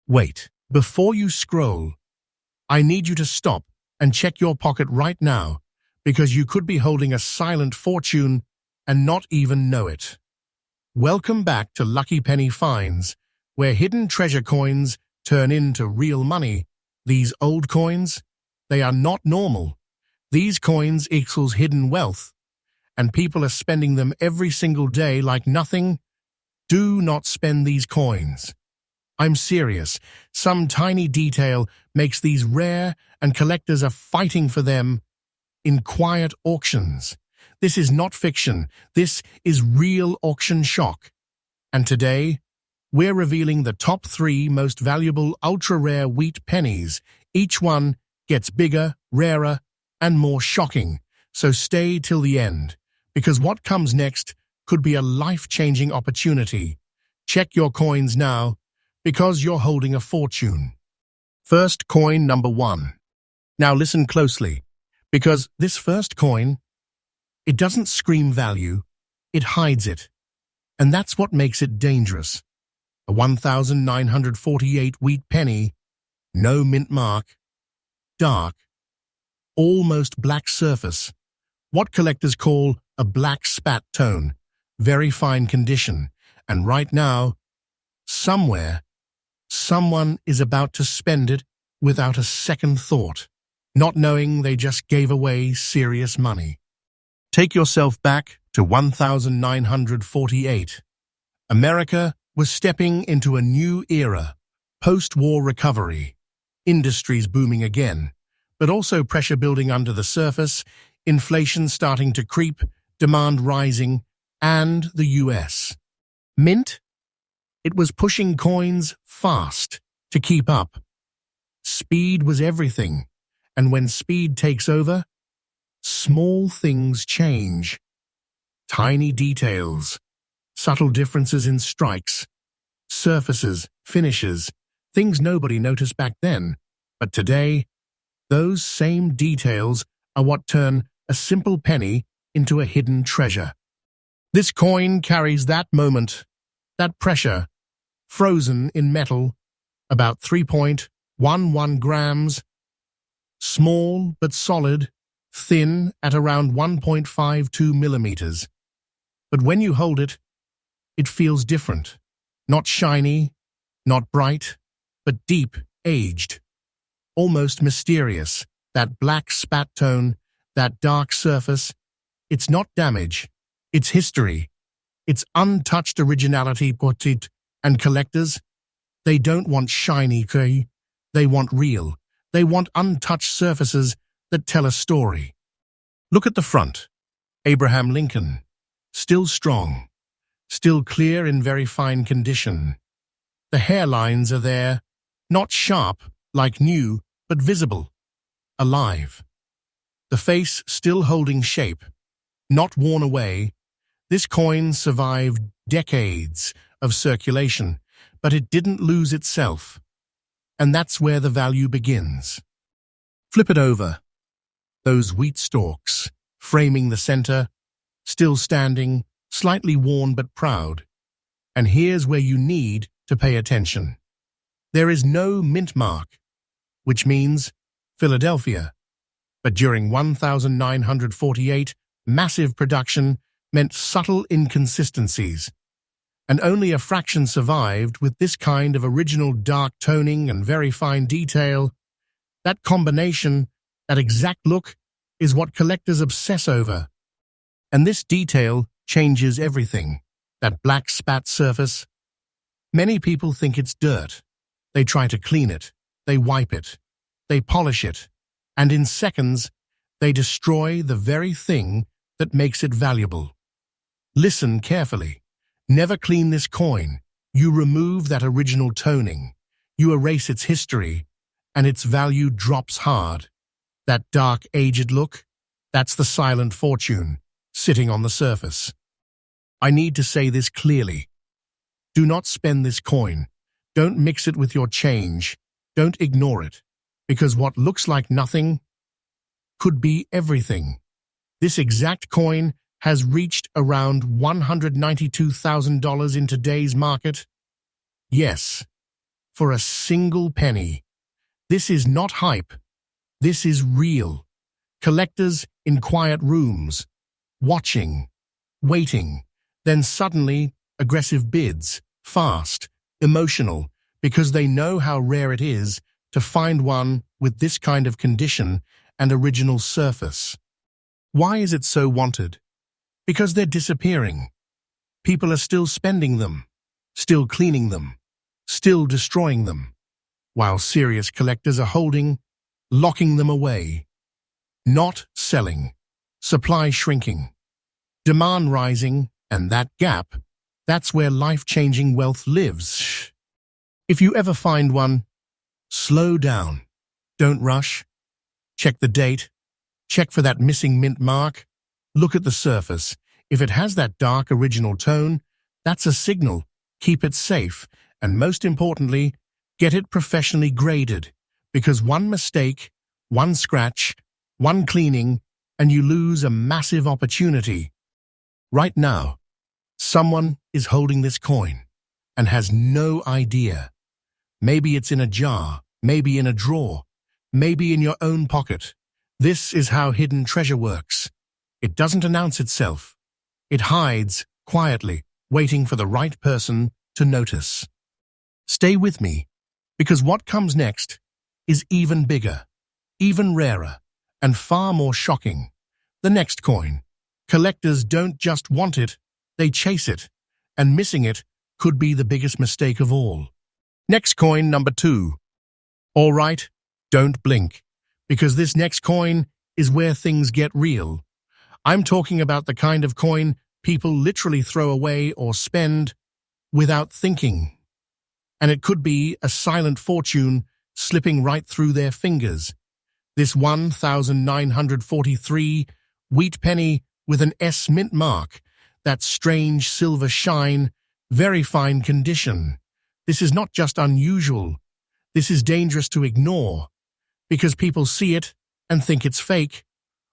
Wait, before you scroll, I need you to stop and check your pocket right now because you could be holding a silent fortune and not even know it. Welcome back to Lucky Penny Finds, where hidden treasure coins turn into real money. These old coins, they are not normal. These coins equals hidden wealth, and people are spending them every single day like nothing. Do not spend these coins. I'm serious. Some tiny detail makes these rare, and collectors are fighting for them in quiet auctions. This is not fiction. This is real auction shock. And today, we're revealing the top 3 most valuable ultra-rare wheat pennies. Each one gets bigger, rarer, and more shocking. So stay till the end, because what comes next could be a life-changing opportunity. Check your coins now, because you're holding a fortune. First coin number 1. Now listen closely, because this first coin, it doesn't scream value, it hides it. And that's what makes it dangerous. A 1948 wheat penny, no mint mark, dark, almost black surface, what collectors call a black spat tone, very fine condition. And right now, somewhere, someone is about to spend it without a second thought, not knowing they just gave away serious money. Take yourself back to 1948. America was stepping into a new era, post-war recovery, industries booming again, but also pressure building under the surface, inflation starting to creep, demand rising, and the US. Mint? It was pushing coins fast to keep up. Speed was everything, and when speed takes over, small things change. Tiny details, subtle differences in strikes, surfaces, finishes, things nobody noticed back then. But today, those same details are what turn a simple penny into a hidden treasure. This coin carries that moment, that pressure, frozen in metal, about 3.11 grams, small but solid, thin at around 1.52 millimeters. But when you hold it, it feels different. Not shiny, not bright, but deep, aged, almost mysterious. That black spat tone, that dark surface, it's not damage, it's history. It's untouched originality. And collectors, they don't want shiny, they want real. They want untouched surfaces that tell a story. Look at the front. Abraham Lincoln, still strong, still clear in very fine condition. The hairlines are there, not sharp like new, but visible, alive. The face still holding shape, not worn away. This coin survived decades of circulation, but it didn't lose itself. And that's where the value begins. Flip it over. Those wheat stalks, framing the center, still standing, slightly worn but proud. And here's where you need to pay attention. There is no mint mark, which means Philadelphia. But during 1948, massive production meant subtle inconsistencies, and only a fraction survived with this kind of original dark toning and very fine detail. That combination, that exact look, is what collectors obsess over. And this detail changes everything. That black spat surface. Many people think it's dirt. They try to clean it, they wipe it, they polish it, and in seconds, they destroy the very thing that makes it valuable. Listen carefully. Never clean this coin. You remove that original toning. You erase its history, and its value drops hard. That dark, aged look, that's the silent fortune, sitting on the surface. I need to say this clearly. Do not spend this coin. Don't mix it with your change. Don't ignore it, because what looks like nothing could be everything. This exact coin has reached around $192,000 in today's market. Yes, for a single penny. This is not hype. This is real. Collectors in quiet rooms, watching, waiting, then suddenly aggressive bids, fast, emotional, because they know how rare it is to find one with this kind of condition and original surface. Why is it so wanted? Because they're disappearing. People are still spending them, still cleaning them, still destroying them, while serious collectors are holding, locking them away. Not selling, supply shrinking, demand rising, and that gap, that's where life-changing wealth lives. If you ever find one, slow down. Don't rush. Check the date. Check for that missing mint mark. Look at the surface. If it has that dark original tone, that's a signal. Keep it safe. And most importantly, get it professionally graded. Because one mistake, one scratch, one cleaning, and you lose a massive opportunity. Right now, someone is holding this coin and has no idea. Maybe it's in a jar, maybe in a drawer, maybe in your own pocket. This is how hidden treasure works. It doesn't announce itself. It hides quietly, waiting for the right person to notice. Stay with me, because what comes next is even bigger, even rarer, and far more shocking. The next coin. Collectors don't just want it, they chase it, and missing it could be the biggest mistake of all. Next coin, number 2. All right, don't blink, because this next coin is where things get real. I'm talking about the kind of coin people literally throw away or spend without thinking. And it could be a silent fortune slipping right through their fingers. This 1943 wheat penny with an S mint mark, that strange silver shine, very fine condition. This is not just unusual. This is dangerous to ignore, because people see it and think it's fake,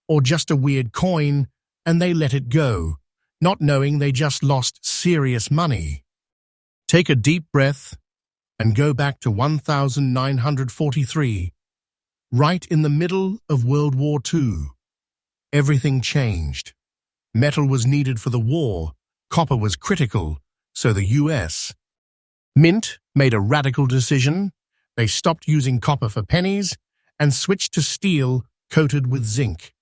or just a weird coin, and they let it go, not knowing they just lost serious money. Take a deep breath and go back to 1943, right in the middle of World War II. Everything changed. Metal was needed for the war, copper was critical, so the US Mint made a radical decision. They stopped using copper for pennies and switched to steel coated with zinc.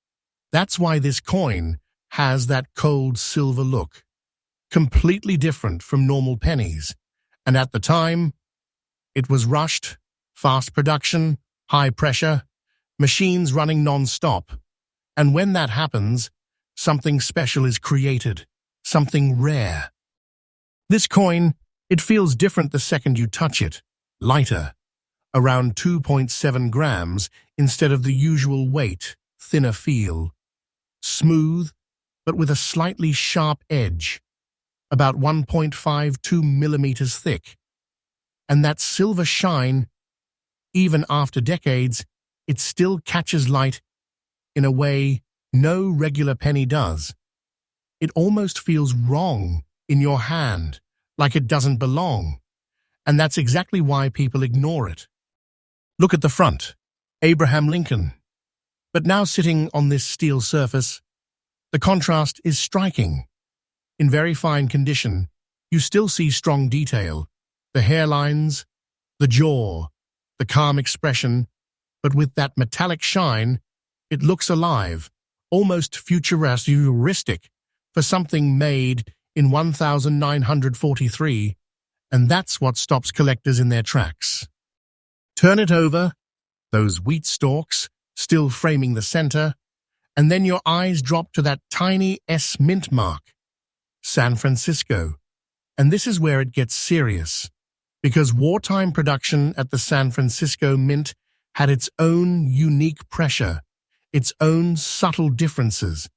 That's why this coin has that cold silver look, completely different from normal pennies. And at the time, it was rushed, fast production, high pressure, machines running non-stop. And when that happens, something special is created, something rare. This coin, it feels different the second you touch it, lighter, around 2.7 grams instead of the usual weight, thinner feel. Smooth, but with a slightly sharp edge, about 1.52 millimeters thick. And that silver shine, even after decades, it still catches light in a way no regular penny does. It almost feels wrong in your hand, like it doesn't belong. And that's exactly why people ignore it. Look at the front, Abraham Lincoln. But now sitting on this steel surface, the contrast is striking. In very fine condition, you still see strong detail, the hairlines, the jaw, the calm expression, but with that metallic shine, it looks alive, almost futuristic for something made in 1943, and that's what stops collectors in their tracks. Turn it over, those wheat stalks still framing the center, and then your eyes drop to that tiny S mint mark, San Francisco. And this is where it gets serious, because wartime production at the San Francisco Mint had its own unique pressure, its own subtle differences,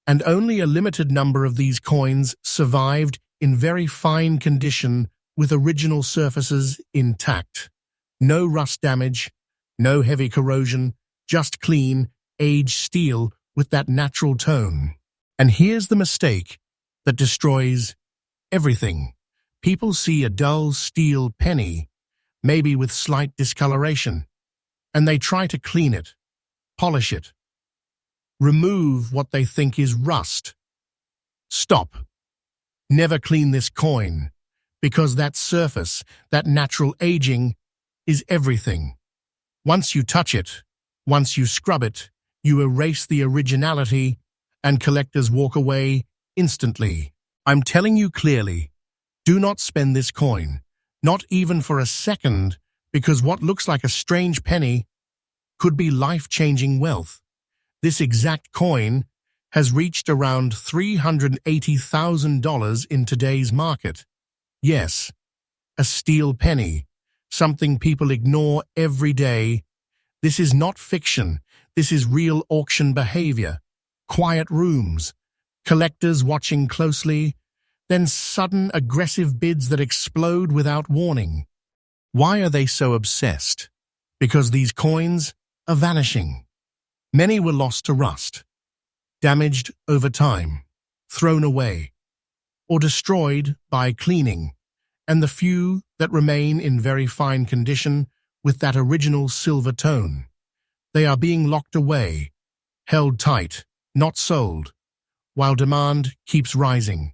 and only a limited number of these coins survived in very fine condition with original surfaces intact. No rust damage, no heavy corrosion, just clean, aged steel with that natural tone. And here's the mistake that destroys everything. People see a dull steel penny, maybe with slight discoloration, and they try to clean it, polish it, remove what they think is rust. Stop. Never clean this coin, because that surface, that natural aging, is everything. Once you touch it, once you scrub it, you erase the originality, and collectors walk away instantly. I'm telling you clearly, do not spend this coin, not even for a second, because what looks like a strange penny could be life-changing wealth. This exact coin has reached around $380,000 in today's market. Yes, a steel penny, something people ignore every day. This is not fiction. This is real auction behavior. Quiet rooms, collectors watching closely, then sudden aggressive bids that explode without warning. Why are they so obsessed? Because these coins are vanishing. Many were lost to rust, damaged over time, thrown away, or destroyed by cleaning, and the few that remain in very fine condition with that original silver tone. They are being locked away, held tight, not sold, while demand keeps rising.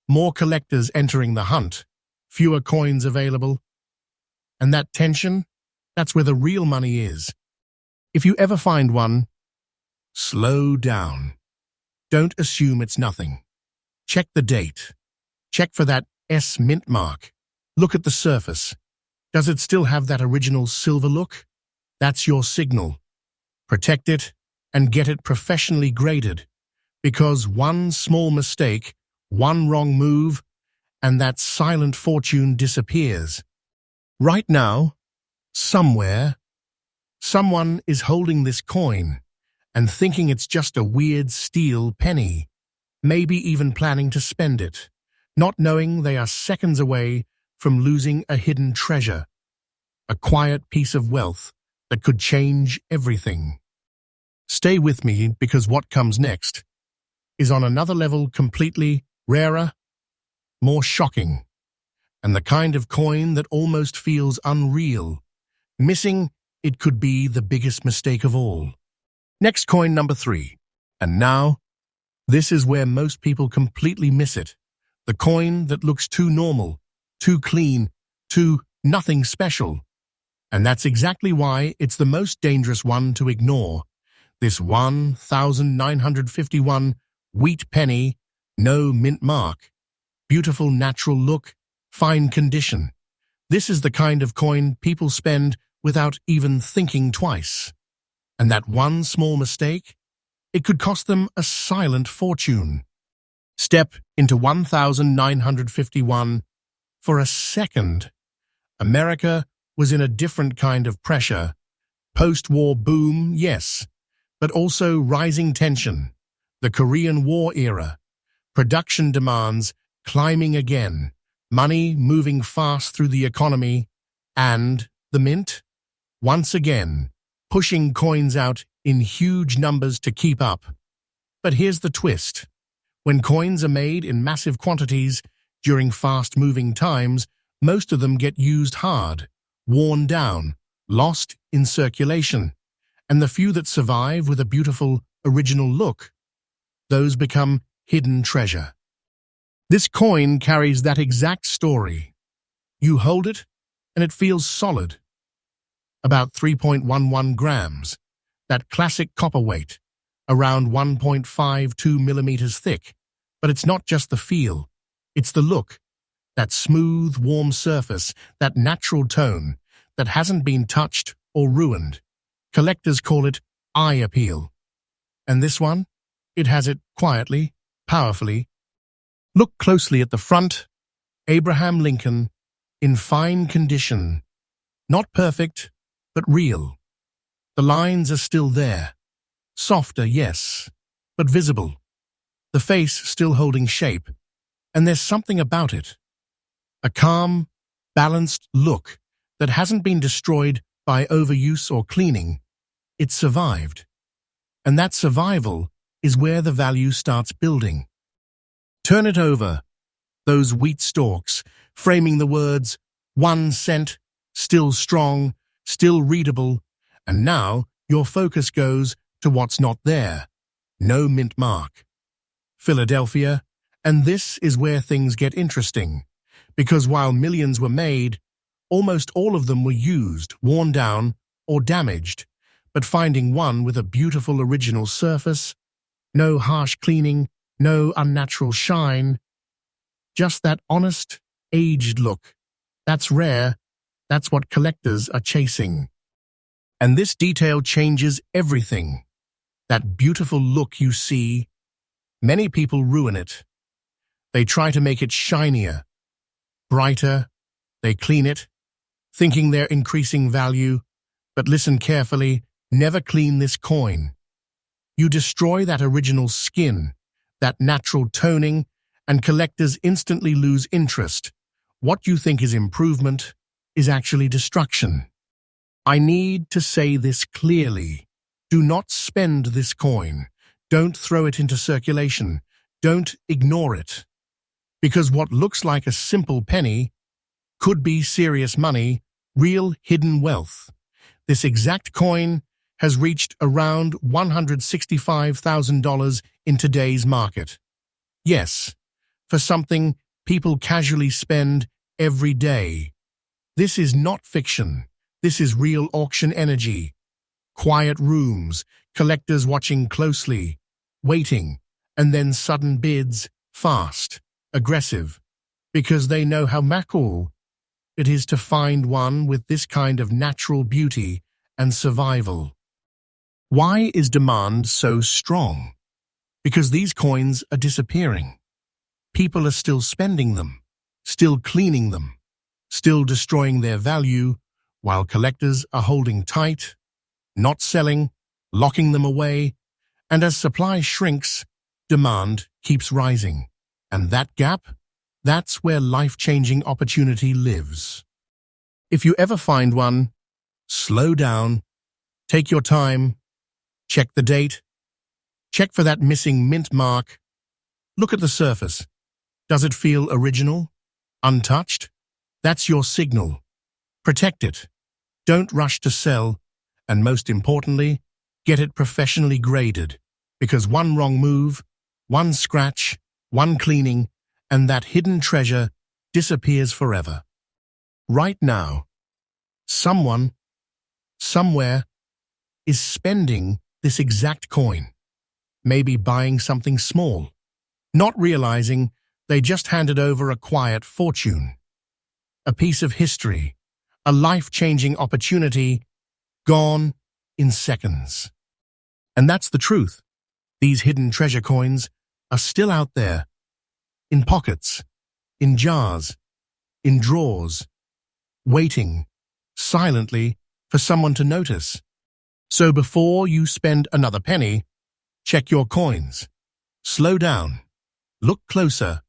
More collectors entering the hunt, fewer coins available. And that tension, that's where the real money is. If you ever find one, slow down. Don't assume it's nothing. Check the date. Check for that S mint mark. Look at the surface. Does it still have that original silver look? That's your signal. Protect it and get it professionally graded, because one small mistake, one wrong move, and that silent fortune disappears. Right now, somewhere, someone is holding this coin and thinking it's just a weird steel penny, maybe even planning to spend it, not knowing they are seconds away from losing a hidden treasure, a quiet piece of wealth that could change everything. Stay with me, because what comes next is on another level, completely rarer, more shocking, and the kind of coin that almost feels unreal. Missing, it could be the biggest mistake of all. Next, coin number 3. And now, this is where most people completely miss it. The coin that looks too normal, too clean, too nothing special. And that's exactly why it's the most dangerous one to ignore. This 1,951 wheat penny, no mint mark. Beautiful natural look, fine condition. This is the kind of coin people spend without even thinking twice. And that one small mistake, it could cost them a silent fortune. Step into 1,951 for a second. America was in a different kind of pressure. Post-war boom, yes, but also rising tension. The Korean War era. Production demands climbing again. Money moving fast through the economy. And the mint, once again, pushing coins out in huge numbers to keep up. But here's the twist. When coins are made in massive quantities during fast-moving times, most of them get used hard, worn down, lost in circulation. And the few that survive with a beautiful, original look, those become hidden treasure. This coin carries that exact story. You hold it, and it feels solid. About 3.11 grams, that classic copper weight, around 1.52 millimeters thick. But it's not just the feel, it's the look, that smooth, warm surface, that natural tone that hasn't been touched or ruined. Collectors call it eye appeal. And this one, it has it quietly, powerfully. Look closely at the front. Abraham Lincoln, in fine condition. Not perfect, but real. The lines are still there. Softer, yes, but visible. The face still holding shape. And there's something about it. A calm, balanced look that hasn't been destroyed by overuse or cleaning. It survived. And that survival is where the value starts building. Turn it over. Those wheat stalks, framing the words 1 cent, still strong, still readable, and now your focus goes to what's not there. No mint mark. Philadelphia, and this is where things get interesting, because while millions were made, almost all of them were used, worn down, or damaged, but finding one with a beautiful original surface, no harsh cleaning, no unnatural shine, just that honest, aged look. That's rare. That's what collectors are chasing. And this detail changes everything. That beautiful look you see, many people ruin it. They try to make it shinier, brighter. They clean it, thinking they're increasing value. But listen carefully, never clean this coin. You destroy that original skin, that natural toning, and collectors instantly lose interest. What you think is improvement is actually destruction. I need to say this clearly. Do not spend this coin. Don't throw it into circulation. Don't ignore it. Because what looks like a simple penny could be serious money, real hidden wealth. This exact coin has reached around $165,000 in today's market. Yes, for something people casually spend every day. This is not fiction. This is real auction energy. Quiet rooms, collectors watching closely, waiting, and then sudden bids, fast, aggressive, because they know how mackerel it is to find one with this kind of natural beauty and survival. Why is demand so strong? Because these coins are disappearing. People are still spending them, still cleaning them, still destroying their value, while collectors are holding tight, not selling, locking them away, and as supply shrinks, demand keeps rising. And that gap, that's where life-changing opportunity lives. If you ever find one, slow down, take your time, check the date, check for that missing mint mark, look at the surface. Does it feel original? Untouched? That's your signal. Protect it. Don't rush to sell, and most importantly, get it professionally graded, because one wrong move, one scratch, one cleaning, and that hidden treasure disappears forever. Right now, someone, somewhere, is spending this exact coin, maybe buying something small, not realizing they just handed over a quiet fortune, a piece of history, a life-changing opportunity, gone in seconds. And that's the truth. These hidden treasure coins are still out there, in pockets, in jars, in drawers, waiting silently for someone to notice. So before you spend another penny, check your coins. Slow down. Look closer,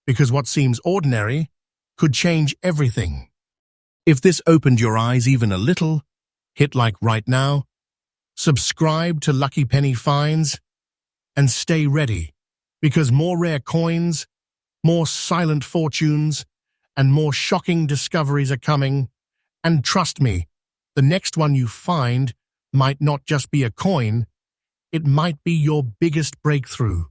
because what seems ordinary could change everything. If this opened your eyes even a little, hit like right now, subscribe to Lucky Penny Finds, and stay ready, because more rare coins, more silent fortunes, and more shocking discoveries are coming. And trust me, the next one you find might not just be a coin, it might be your biggest breakthrough.